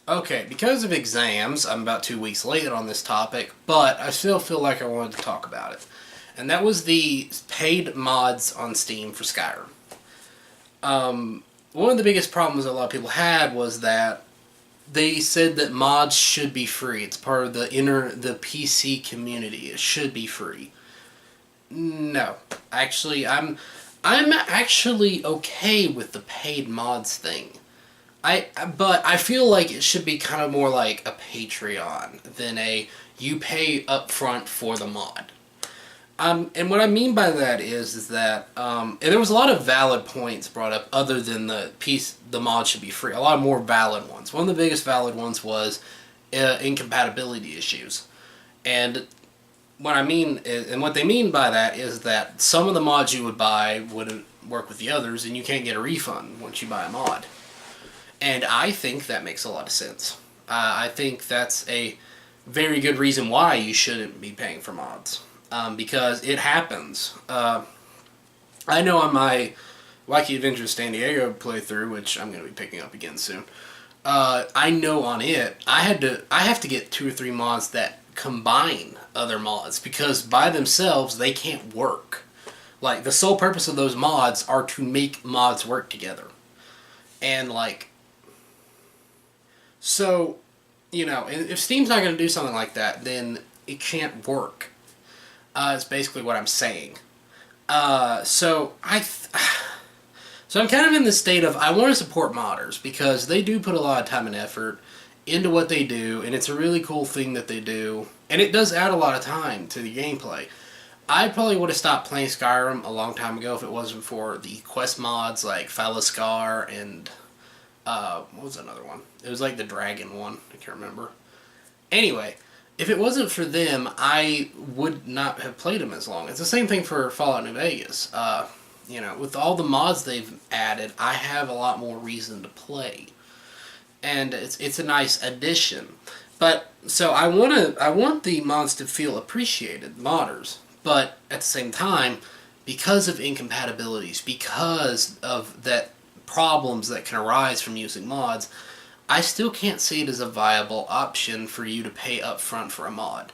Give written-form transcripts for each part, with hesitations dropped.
Okay, because of exams, I'm about 2 weeks late on this topic, but I still feel like I wanted to talk about it. And that was the paid mods on Steam for Skyrim. One of the biggest problems a lot of people had was that they said that mods should be free. It's part of the PC community. It should be free. No, actually, I'm actually okay with the paid mods thing. But I feel like it should be kind of more like a Patreon than a you pay up front for the mod. And what I mean by that is that and there was a lot of valid points brought up other than the mod should be free. A lot of more valid ones. One of the biggest valid ones was incompatibility issues, and what they mean by that is that some of the mods you would buy wouldn't work with the others, and you can't get a refund once you buy a mod. And I think that makes a lot of sense. I think that's a very good reason why you shouldn't be paying for mods. Because it happens. I know on my Wacky Adventures San Diego playthrough, which I'm going to be picking up again soon, I know on it, I have to get 2 or 3 mods that combine other mods, because by themselves, they can't work. Like, the sole purpose of those mods are to make mods work together. And, like, so, if Steam's not going to do something like that, then it can't work. Is basically what I'm saying. So I'm kind of in the state of I want to support modders because they do put a lot of time and effort into what they do, and it's a really cool thing that they do, and it does add a lot of time to the gameplay. I probably would have stopped playing Skyrim a long time ago if it wasn't for the quest mods like Thalaskar and what was another one? It was like the dragon one. I can't remember. Anyway, if it wasn't for them, I would not have played them as long. It's the same thing for Fallout New Vegas. With all the mods they've added, I have a lot more reason to play, and it's a nice addition. But so I want the mods to feel appreciated, modders. But at the same time, because of incompatibilities, because of that problems that can arise from using mods, I still can't see it as a viable option for you to pay up front for a mod.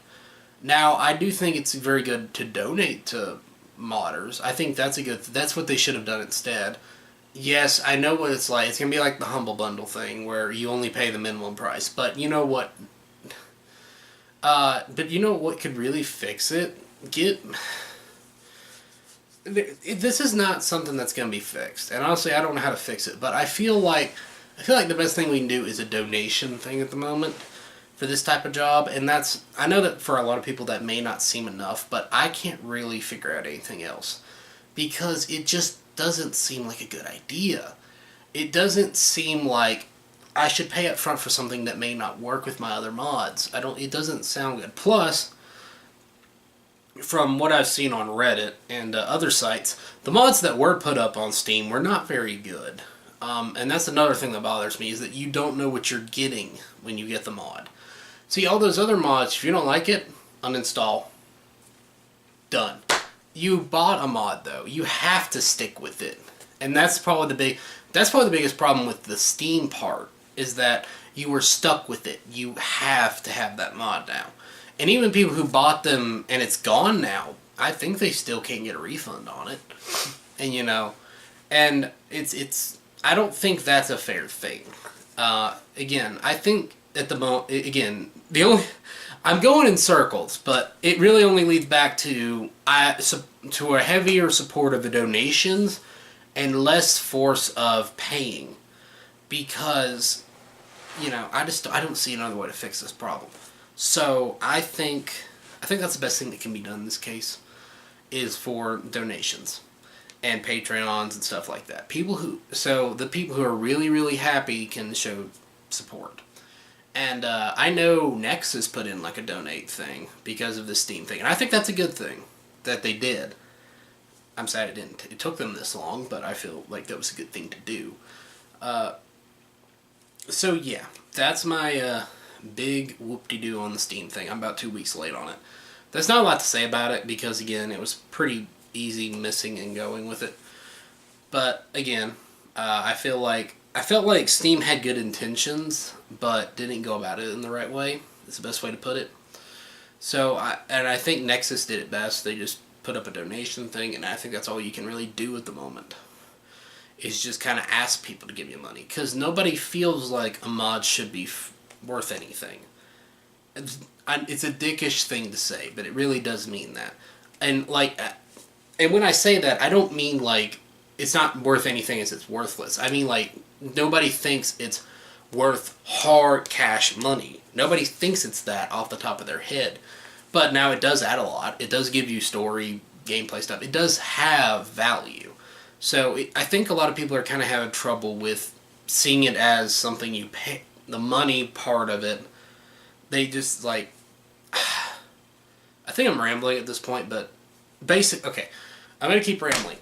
Now, I do think it's very good to donate to modders. I think that's what they should have done instead. Yes, I know what it's like. It's going to be like the Humble Bundle thing where you only pay the minimum price. But you know what? What could really fix it? This is not something that's going to be fixed. And honestly, I don't know how to fix it. But I feel like the best thing we can do is a donation thing at the moment for this type of job, and I know that for a lot of people that may not seem enough, but I can't really figure out anything else because it just doesn't seem like a good idea. It doesn't seem like I should pay up front for something that may not work with my other mods. It doesn't sound good. Plus, from what I've seen on Reddit and other sites, the mods that were put up on Steam were not very good. And that's another thing that bothers me, is that you don't know what you're getting when you get the mod. See, all those other mods, if you don't like it, uninstall. Done. You bought a mod, though. You have to stick with it. And that's probably the biggest problem with the Steam part, is that you were stuck with it. You have to have that mod now. And even people who bought them and it's gone now, I think they still can't get a refund on it. And it's I don't think that's a fair thing. Again, I think at the moment, I'm going in circles, but it really only leads back to a heavier support of the donations and less force of paying, because I don't see another way to fix this problem. So I think that's the best thing that can be done in this case, is for donations and Patreons and stuff like that. The people who are really, really happy can show support. And I know Nexus put in like a donate thing because of the Steam thing, and I think that's a good thing that they did. I'm sad it took them this long, but I feel like that was a good thing to do. So yeah, that's my big whoop-de-doo on the Steam thing. I'm about 2 weeks late on it. There's not a lot to say about it because, again, it was pretty easy missing and going with it. But, again, I feel like I felt like Steam had good intentions, but didn't go about it in the right way. It's the best way to put it. So, I think Nexus did it best. They just put up a donation thing, and I think that's all you can really do at the moment. Is just kind of ask people to give you money. Because nobody feels like a mod should be worth anything. It's a dickish thing to say, but it really does mean that. And, like, and when I say that, I don't mean, like, it's not worth anything as it's worthless. I mean, like, nobody thinks it's worth hard cash money. Nobody thinks it's that off the top of their head. But now it does add a lot. It does give you story, gameplay stuff. It does have value. So I think a lot of people are kind of having trouble with seeing it as something you pay. The money part of it, they just, like... I think I'm rambling at this point, but okay, I'm going to keep rambling.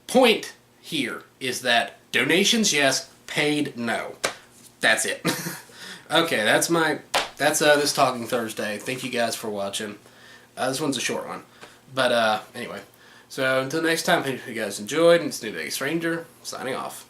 Point here is that donations, yes. Paid, no. That's it. Okay, that's this Talking Thursday. Thank you guys for watching. This one's a short one. But, anyway. So, until next time, hope you guys enjoyed. It's New Vegas Ranger, signing off.